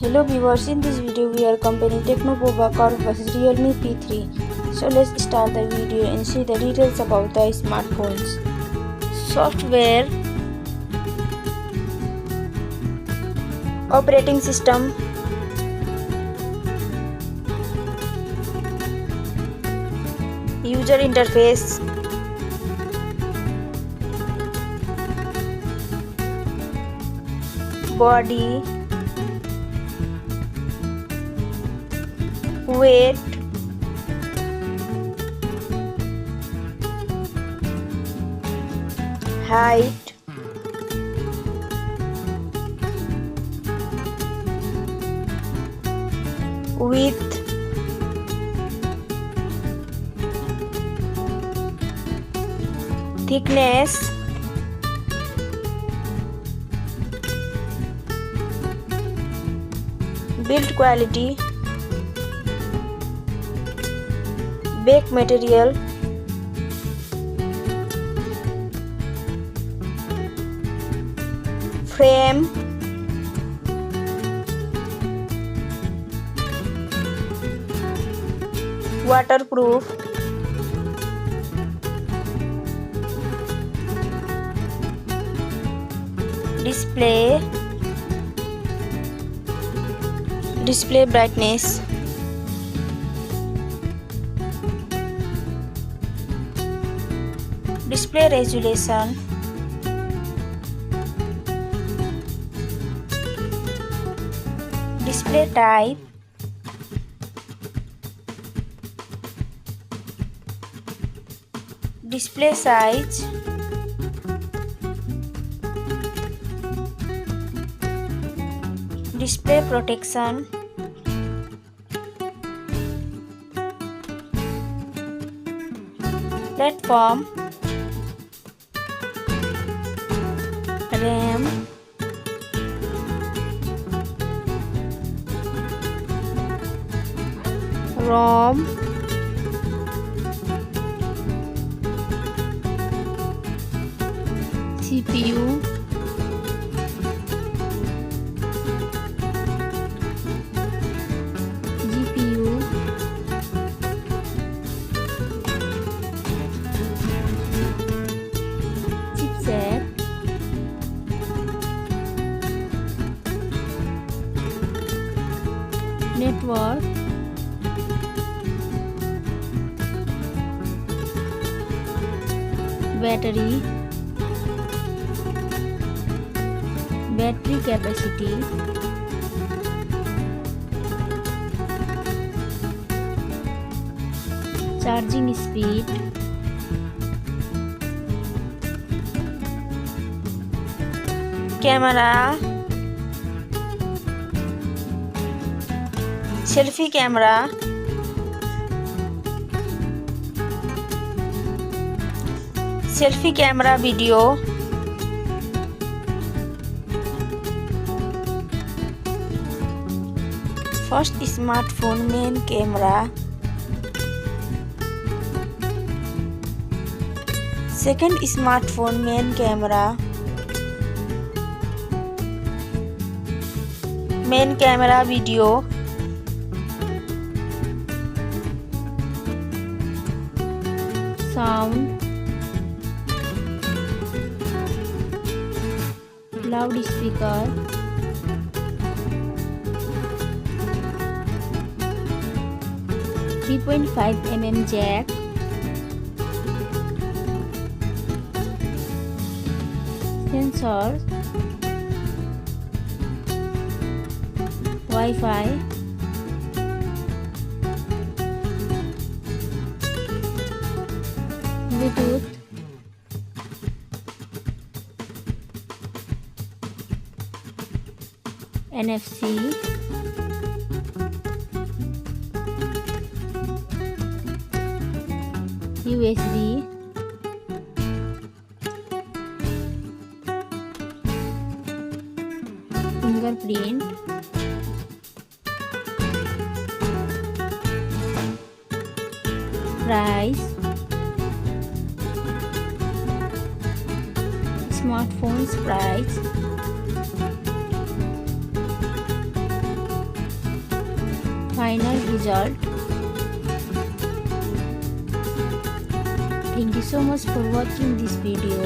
Hello viewers, in this video we are comparing Tecno Pova Curve versus Realme P3. So let's start the video and see the details about the smartphones. Software, operating system, user interface, body, weight, height, width, thickness, build quality, back material, frame, waterproof, display brightness, display resolution, display type, display size, display protection, platform, RAM, ROM, CPU, GPU, chipset, network, battery capacity, charging speed, camera, selfie camera, video, first smartphone main camera, second smartphone main camera, video, sound, loudspeaker, .5mm jack, sensors, Wi-Fi, Bluetooth, NFC, USB, fingerprint, price, smartphones price, final result. Thank you so much for watching this video.